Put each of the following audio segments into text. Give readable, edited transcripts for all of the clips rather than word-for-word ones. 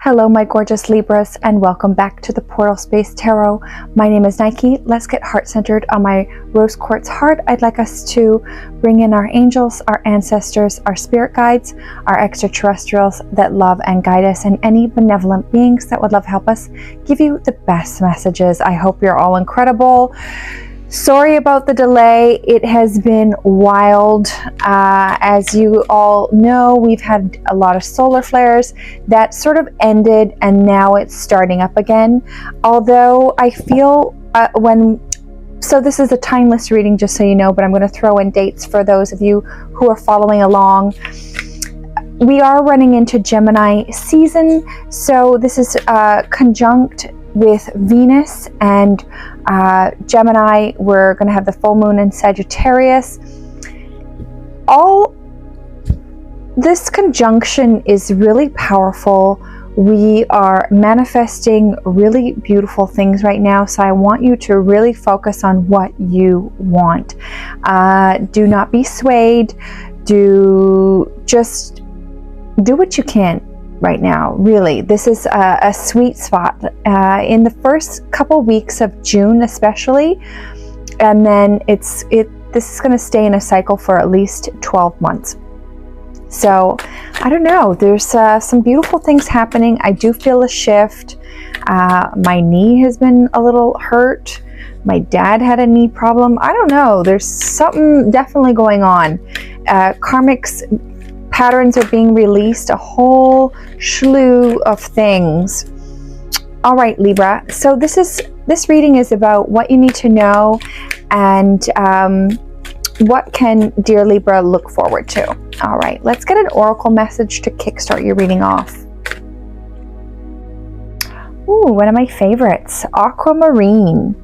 Hello, my gorgeous Libras, and welcome back to the Portal Space Tarot. My name is Nike. Let's get heart-centered on my rose quartz heart. I'd like us to bring in our angels, our ancestors, our spirit guides, our extraterrestrials that love and guide us, and any benevolent beings that would love to help us give you the best messages. I hope you're all incredible. Sorry about the delay. It has been wild. As you all know, we've had a lot of solar flares that sort of ended and now it's starting up again. Although I feel so this is a timeless reading, just so you know, but I'm going to throw in dates for those of you who are following along. We are running into Gemini season, so this is conjunct with Venus and Gemini. We're going to have the full moon in Sagittarius. All this conjunction is really powerful. We are manifesting really beautiful things right now, so I want you to really focus on what you want. Do not be swayed. Just do what you can right now. Really, this is a sweet spot in the first couple weeks of June especially, and then this is going to stay in a cycle for at least 12 months. So I don't know, there's some beautiful things happening. I do feel a shift. My knee has been a little hurt. My dad had a knee problem. I don't know, there's something definitely going on. Karmic's patterns are being released, a whole slew of things. All right, Libra. So this reading is about what you need to know and what can dear Libra look forward to. All right, let's get an oracle message to kickstart your reading off. Ooh, one of my favorites, aquamarine.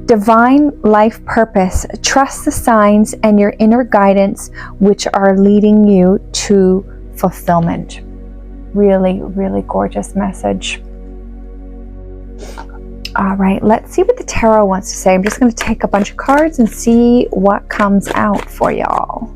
Divine life purpose. Trust the signs and your inner guidance, which are leading you to fulfillment. Really, really gorgeous message. All right, let's see what the tarot wants to say. I'm just going to take a bunch of cards and see what comes out for y'all.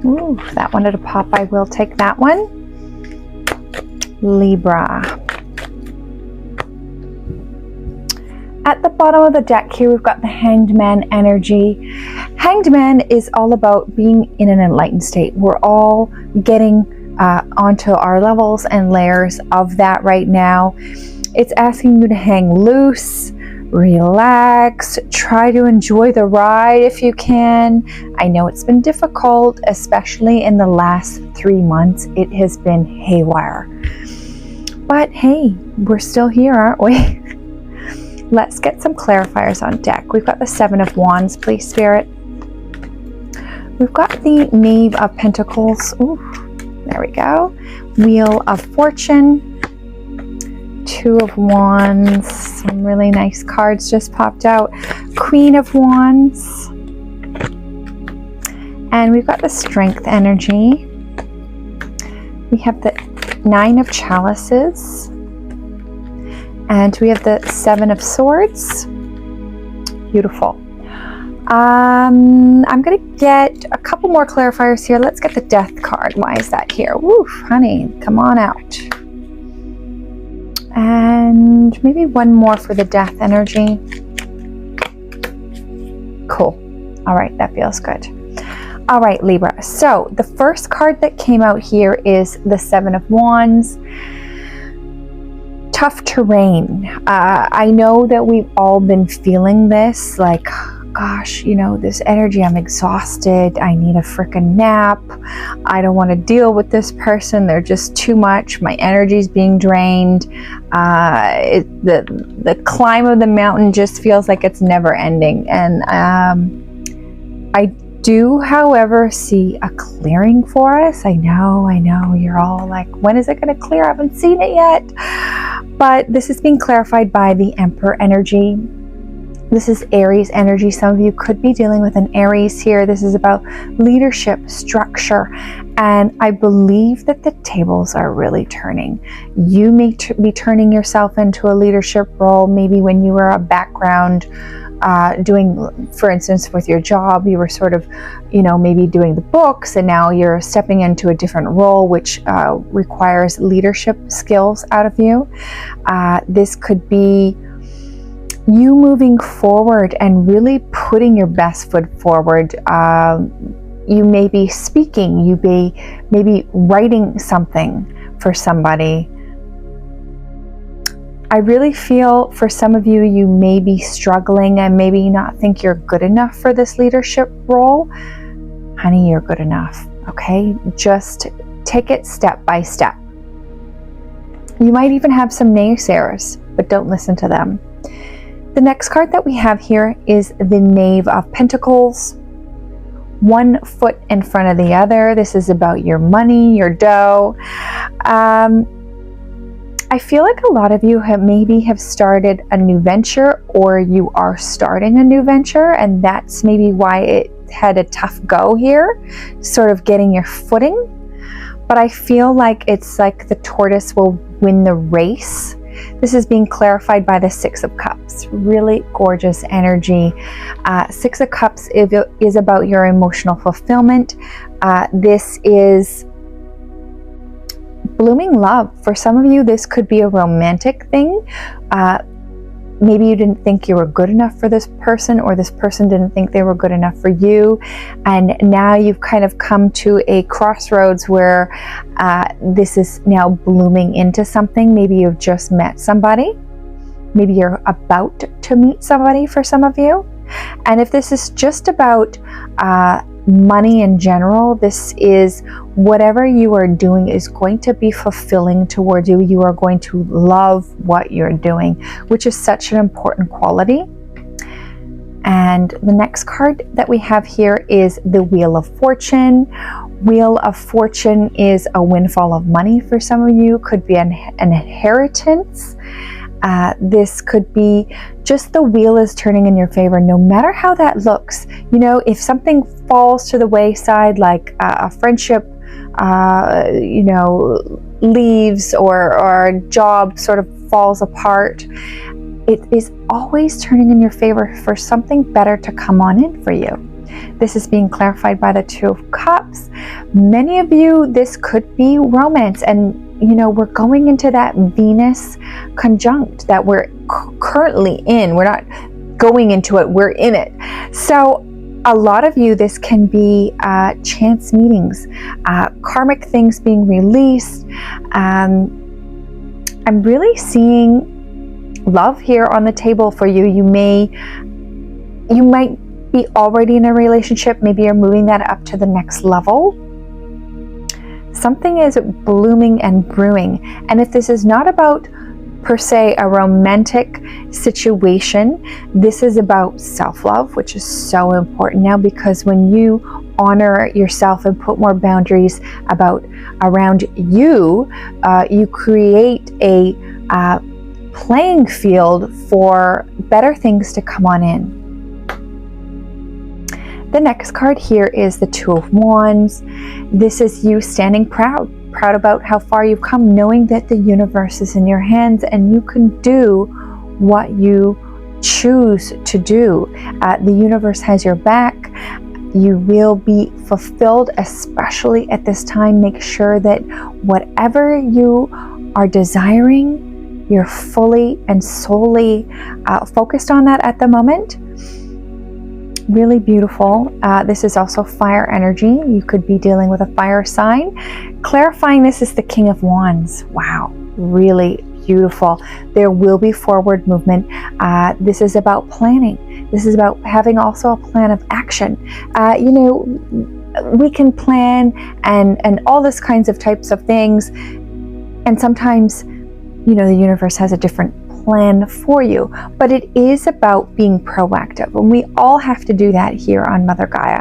Ooh, that wanted to pop. I will take that one. Libra. At the bottom of the deck here, we've got the Hanged Man energy. Hanged Man is all about being in an enlightened state. We're all getting onto our levels and layers of that right now. It's asking you to hang loose, relax, try to enjoy the ride if you can. I know it's been difficult, especially in the last 3 months. It has been haywire. But hey, we're still here, aren't we? Let's get some clarifiers on deck. We've got the Seven of Wands, please, Spirit. We've got the Knave of Pentacles. Ooh, there we go. Wheel of Fortune. Two of Wands. Some really nice cards just popped out. Queen of Wands. And we've got the Strength energy. We have the Nine of Chalices. And we have the Seven of Swords. Beautiful. I'm going to get a couple more clarifiers here. Let's get the Death card. Why is that here? Woo, honey, come on out. And maybe one more for the Death energy. Cool. All right, that feels good. All right, Libra. So the first card that came out here is the Seven of Wands. Tough terrain. I know that we've all been feeling this, like, gosh, you know, this energy, I'm exhausted, I need a freaking nap, I don't want to deal with this person, they're just too much, my energy's being drained. The climb of the mountain just feels like it's never ending. And I do, however, see a clearing for us. I know, you're all like, when is it going to clear? I haven't seen it yet. But this is being clarified by the Emperor energy. This is Aries energy. Some of you could be dealing with an Aries here. This is about leadership, structure, and I believe that the tables are really turning. You may be turning yourself into a leadership role. Maybe when you were a background doing, for instance, with your job, you were sort of, maybe doing the books, and now you're stepping into a different role, which requires leadership skills out of you. This could be you moving forward and really putting your best foot forward. You may be speaking, you may be writing something for somebody. I really feel for some of you, you may be struggling and maybe not think you're good enough for this leadership role. Honey, you're good enough, okay? Just take it step by step. You might even have some naysayers, but don't listen to them. The next card that we have here is the Knave of Pentacles. One foot in front of the other. This is about your money, your dough. I feel like a lot of you maybe have started a new venture, or you are starting a new venture, and that's maybe why it had a tough go here, sort of getting your footing. But I feel like it's like the tortoise will win the race. This is being clarified by the Six of Cups. Really gorgeous energy. Six of Cups is about your emotional fulfillment. This is blooming love. For some of you, this could be a romantic thing. Maybe you didn't think you were good enough for this person, or this person didn't think they were good enough for you. And now you've kind of come to a crossroads where this is now blooming into something. Maybe you've just met somebody. Maybe you're about to meet somebody for some of you. And if this is just about money in general, this is whatever you are doing is going to be fulfilling towards you. You are going to love what you're doing, which is such an important quality. And the next card that we have here is the Wheel of Fortune. Wheel of Fortune is a windfall of money for some of you. Could be an inheritance. This could be just the wheel is turning in your favor, no matter how that looks. If something falls to the wayside, like a friendship, leaves, or a job sort of falls apart, it is always turning in your favor for something better to come on in for you. This is being clarified by the Two of Cups. Many of you, this could be romance, and we're going into that Venus conjunct that we're currently in. We're not going into it, we're in it. So a lot of you, this can be chance meetings, karmic things being released. I'm really seeing love here on the table for you. You might be already in a relationship. Maybe you're moving that up to the next level. Something is blooming and brewing. And if this is not about per se a romantic situation, this is about self-love, which is so important now, because when you honor yourself and put more boundaries around you, you create a playing field for better things to come on in. The next card here is the Two of Wands. This is you standing proud about how far you've come, knowing that the universe is in your hands and you can do what you choose to do. The universe has your back. You will be fulfilled, especially at this time. Make sure that whatever you are desiring, you're fully and solely focused on that at the moment. Really beautiful. This is also fire energy. You could be dealing with a fire sign. Clarifying, this is the King of Wands. Wow, really beautiful. There will be forward movement. This is about planning. This is about having also a plan of action. We can plan and all this kinds of types of things. And sometimes, the universe has a different plan for you, but it is about being proactive, and we all have to do that here on Mother Gaia.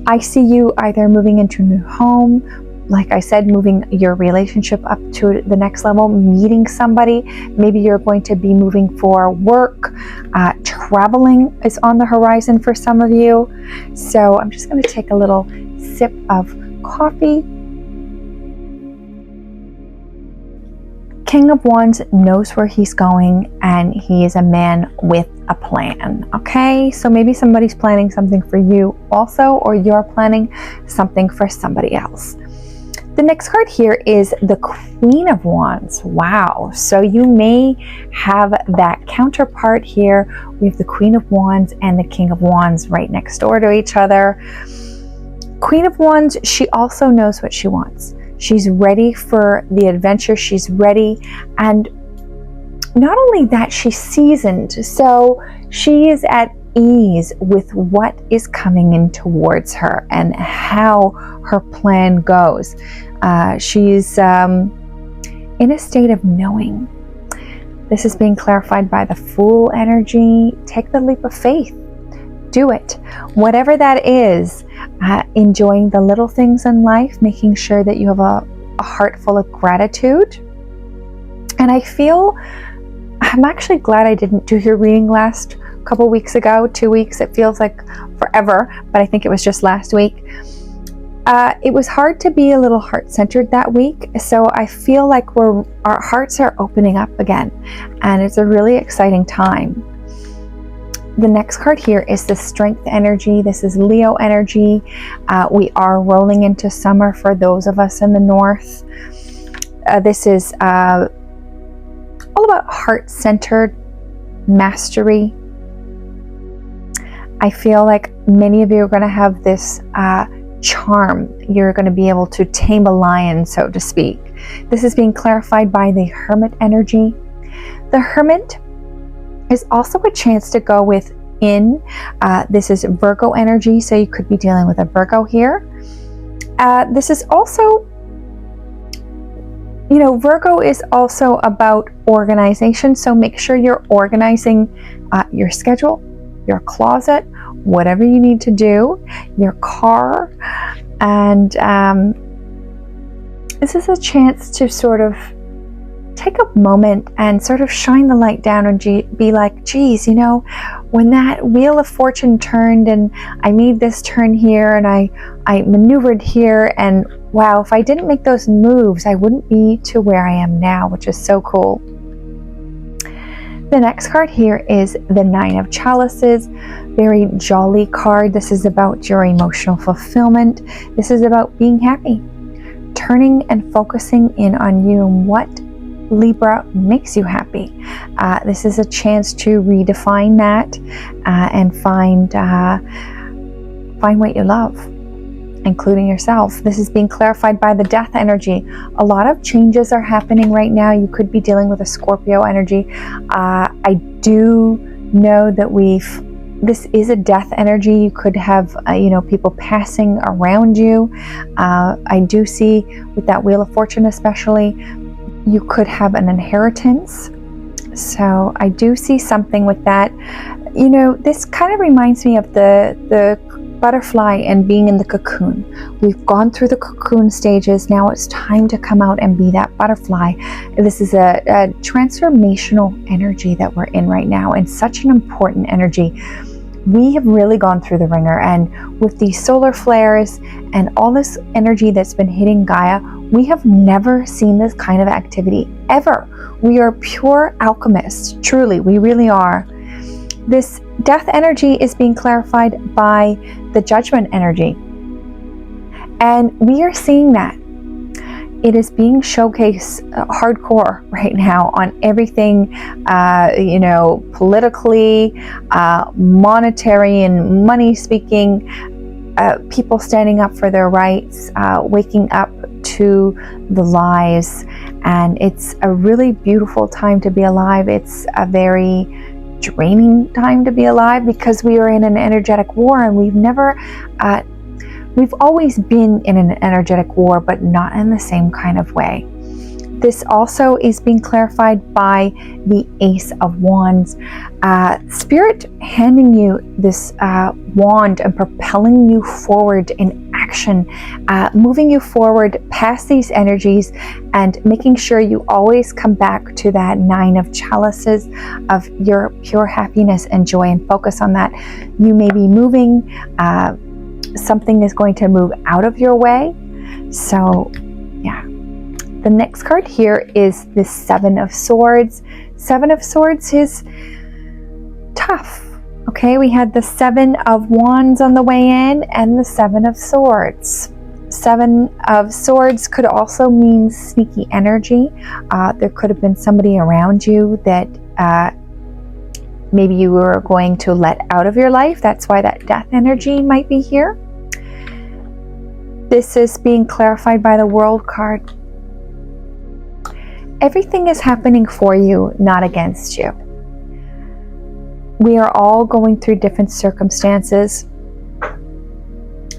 I see you either moving into a new home, like I said, moving your relationship up to the next level, meeting somebody. Maybe you're going to be moving for work. Traveling is on the horizon for some of you. So I'm just going to take a little sip of coffee. King of Wands knows where he's going, and he is a man with a plan. Okay, so maybe somebody's planning something for you also, or you're planning something for somebody else. The next card here is the Queen of Wands. Wow, so you may have that counterpart here. We have the Queen of Wands and the King of Wands right next door to each other. Queen of Wands, she also knows what she wants. She's ready for the adventure. She's ready. And not only that, she's seasoned. So she is at ease with what is coming in towards her and how her plan goes. She's in a state of knowing. This is being clarified by the Fool energy. Take the leap of faith. Do it. Whatever that is, enjoying the little things in life, making sure that you have a heart full of gratitude. And I'm actually glad I didn't do your reading last couple weeks ago, 2 weeks. It feels like forever, but I think it was just last week. It was hard to be a little heart-centered that week, so I feel like our hearts are opening up again, and it's a really exciting time. The next card here is the Strength energy. This is Leo energy. We are rolling into summer for those of us in the north. This is all about heart-centered mastery. I feel like many of you are going to have this charm. You're going to be able to tame a lion, so to speak. This is being clarified by the Hermit energy. The Hermit is also a chance to go within. This is Virgo energy, so you could be dealing with a Virgo here. This is also, Virgo is also about organization, so make sure you're organizing your schedule, your closet, whatever you need to do, your car, and this is a chance to sort of take a moment and sort of shine the light down and be like, geez, when that wheel of fortune turned and I made this turn here and I maneuvered here, and wow, if I didn't make those moves, I wouldn't be to where I am now, which is so cool. The next card here is the Nine of Chalices. Very jolly card. This is about your emotional fulfillment. This is about being happy, turning and focusing in on you and what Libra makes you happy. This is a chance to redefine that and find what you love, including yourself. This is being clarified by the Death energy. A lot of changes are happening right now. You could be dealing with a Scorpio energy. I do know that this is a death energy. You could have people passing around you. I do see with that Wheel of Fortune especially, you could have an inheritance. So I do see something with that. This kind of reminds me of the butterfly and being in the cocoon. We've gone through the cocoon stages. Now it's time to come out and be that butterfly. This is a transformational energy that we're in right now, and such an important energy. We have really gone through the ringer, and with these solar flares and all this energy that's been hitting Gaia, we have never seen this kind of activity ever. We are pure alchemists, truly, we really are. This death energy is being clarified by the judgment energy, and we are seeing that. It is being showcased hardcore right now on everything, politically, monetary and money speaking, people standing up for their rights, waking up to the lies. And it's a really beautiful time to be alive. It's a very draining time to be alive because we are in an energetic war, and we've always been in an energetic war, but not in the same kind of way. This also is being clarified by the Ace of Wands. Spirit handing you this wand and propelling you forward in action, moving you forward past these energies and making sure you always come back to that 9 of chalices of your pure happiness and joy and focus on that. You may be moving, something is going to move out of your way. So yeah. The next card here is the 7 of Swords. 7 of Swords is tough. Okay, we had the 7 of Wands on the way in and the 7 of Swords. 7 of Swords could also mean sneaky energy. There could have been somebody around you that maybe you were going to let out of your life. That's why that death energy might be here. This is being clarified by the World card. Everything is happening for you, not against you. We are all going through different circumstances.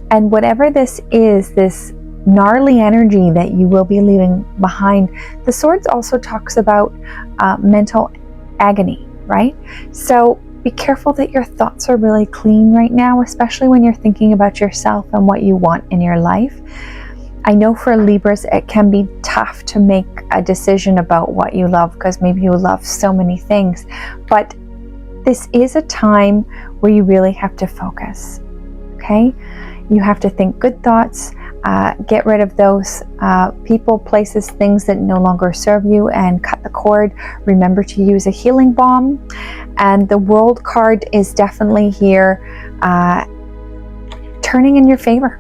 And whatever this is, this gnarly energy that you will be leaving behind, the Swords also talks about mental agony, right? So be careful that your thoughts are really clean right now, especially when you're thinking about yourself and what you want in your life. I know for Libras, it can be tough to make a decision about what you love because maybe you love so many things, but this is a time where you really have to focus, okay? You have to think good thoughts, get rid of those people, places, things that no longer serve you and cut the cord. Remember to use a healing balm. And the World card is definitely here, turning in your favor.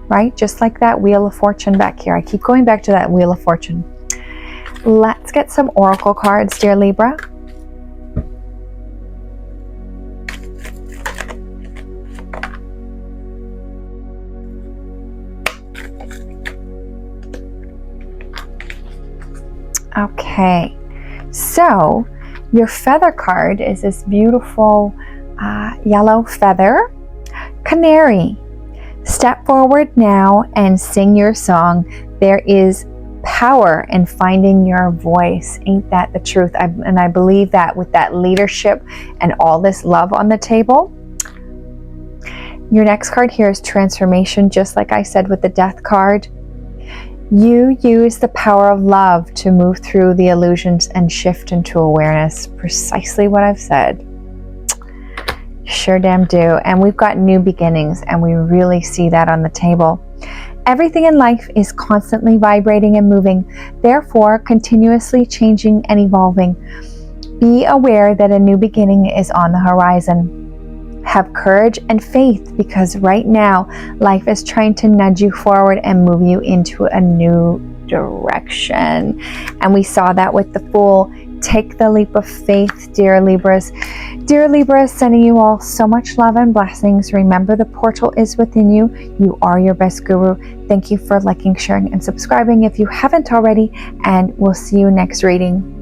Right? Just like that Wheel of Fortune back here. I keep going back to that Wheel of Fortune. Let's get some oracle cards, dear Libra. Okay, so your feather card is this beautiful yellow feather, canary. Step forward now and sing your song. There is power in finding your voice. Ain't that the truth? And I believe that with that leadership and all this love on the table. Your next card here is transformation, just like I said with the death card. You use the power of love to move through the illusions and shift into awareness. Precisely what I've said. Sure damn do. And we've got new beginnings, and we really see that on the table. Everything in life is constantly vibrating and moving, therefore continuously changing and evolving. Be aware that a new beginning is on the horizon. Have courage and faith, because right now life is trying to nudge you forward and move you into a new direction. And we saw that with the Fool. Take the leap of faith, dear Libras. Dear Libras, sending you all so much love and blessings. Remember, the portal is within you. You are your best guru. Thank you for liking, sharing, and subscribing if you haven't already, and we'll see you next reading.